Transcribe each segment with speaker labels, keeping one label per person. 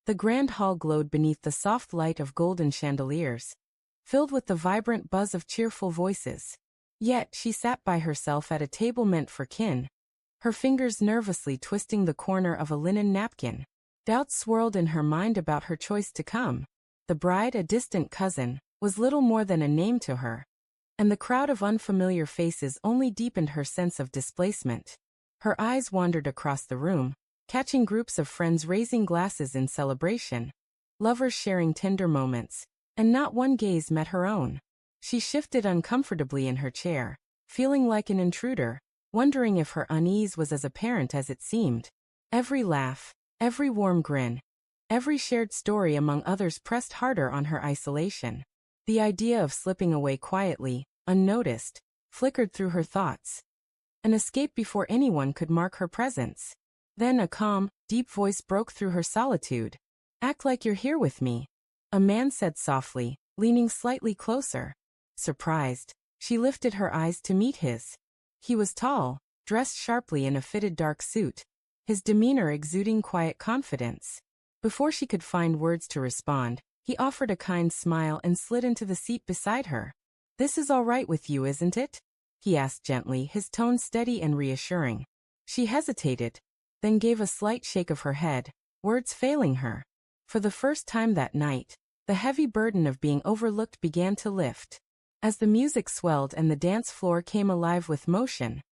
Speaker 1: The grand hall glowed beneath the soft light of golden chandeliers, filled with the vibrant buzz of cheerful voices. Yet she sat by herself at a table meant for kin, her fingers nervously twisting the corner of a linen napkin. Doubts swirled in her mind about her choice to come. The bride, a distant cousin, was little more than a name to her, and the crowd of unfamiliar faces only deepened her sense of displacement. Her eyes wandered across the room, catching groups of friends raising glasses in celebration, lovers sharing tender moments, and not one gaze met her own. She shifted uncomfortably in her chair, feeling like an intruder, wondering if her unease was as apparent as it seemed. Every laugh, every warm grin, every shared story among others pressed harder on her isolation. The idea of slipping away quietly, unnoticed, flickered through her thoughts. An escape before anyone could mark her presence. Then a calm, deep voice broke through her solitude. "Act like you're here with me," a man said softly, leaning slightly closer. Surprised, she lifted her eyes to meet his. He was tall, dressed sharply in a fitted dark suit, his demeanor exuding quiet confidence. Before she could find words to respond, he offered a kind smile and slid into the seat beside her. "This is all right with you, isn't it?" he asked gently, his tone steady and reassuring. She hesitated, then gave a slight shake of her head, words failing her. For the first time that night, the heavy burden of being overlooked began to lift. As the music swelled and the dance floor came alive with motion,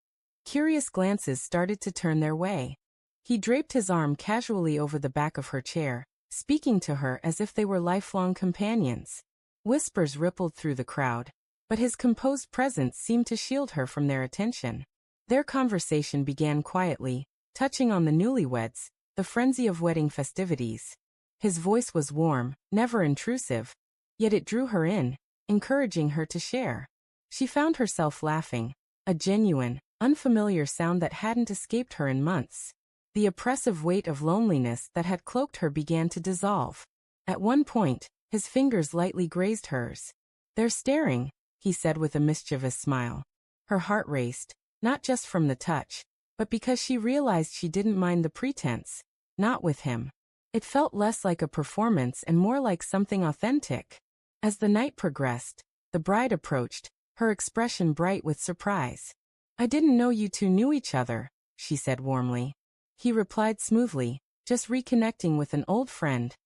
Speaker 1: curious glances started to turn their way. He draped his arm casually over the back of her chair, speaking to her as if they were lifelong companions. Whispers rippled through the crowd, but his composed presence seemed to shield her from their attention. Their conversation began quietly, touching on the newlyweds, the frenzy of wedding festivities. His voice was warm, never intrusive, yet it drew her in, encouraging her to share. She found herself laughing, a genuine, unfamiliar sound that hadn't escaped her in months. The oppressive weight of loneliness that had cloaked her began to dissolve. At one point, his fingers lightly grazed hers. "They're staring," he said with a mischievous smile. Her heart raced, not just from the touch, but because she realized she didn't mind the pretense. Not with him. It felt less like a performance and more like something authentic. As the night progressed, the bride approached, her expression bright with surprise. "I didn't know you two knew each other," she said warmly. He replied smoothly, "Just reconnecting with an old friend,"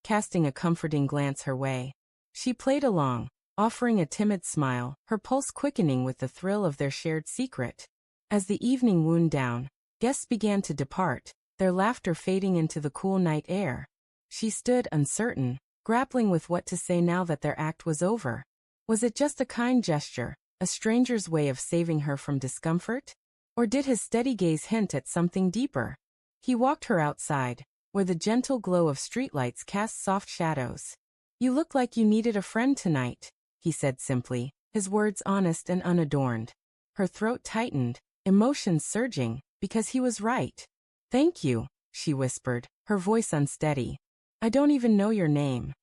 Speaker 1: casting a comforting glance her way. She played along, offering a timid smile, her pulse quickening with the thrill of their shared secret. As the evening wound down, guests began to depart, their laughter fading into the cool night air. She stood uncertain, grappling with what to say now that their act was over. Was it just a kind gesture, a stranger's way of saving her from discomfort? Or did his steady gaze hint at something deeper? He walked her outside, where the gentle glow of streetlights cast soft shadows. "You look like you needed a friend tonight," he said simply, his words honest and unadorned. Her throat tightened, emotions surging, because he was right. "Thank you," she whispered, her voice unsteady. "I don't even know your name."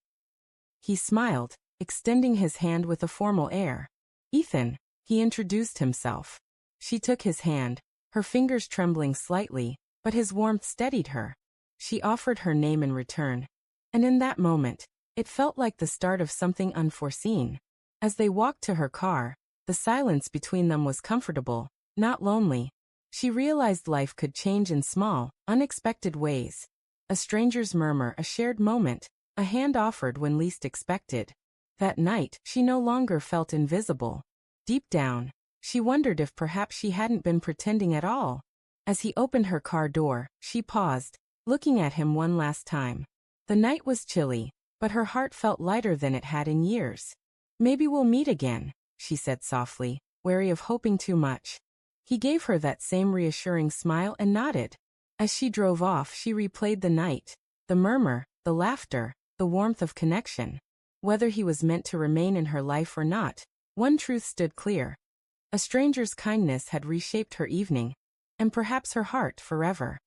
Speaker 1: He smiled, extending his hand with a formal air. "Ethan," he introduced himself. She took his hand, her fingers trembling slightly, but his warmth steadied her. She offered her name in return, and in that moment, it felt like the start of something unforeseen. As they walked to her car, the silence between them was comfortable, not lonely. She realized life could change in small, unexpected ways. A stranger's murmur, a shared moment, a hand offered when least expected. That night, she no longer felt invisible. Deep down, she wondered if perhaps she hadn't been pretending at all. As he opened her car door, she paused, looking at him one last time. The night was chilly, but her heart felt lighter than it had in years. "Maybe we'll meet again," she said softly, wary of hoping too much. He gave her that same reassuring smile and nodded. As she drove off, she replayed the night, the murmur, the laughter, the warmth of connection. Whether he was meant to remain in her life or not, one truth stood clear. A stranger's kindness had reshaped her evening, and perhaps her heart forever.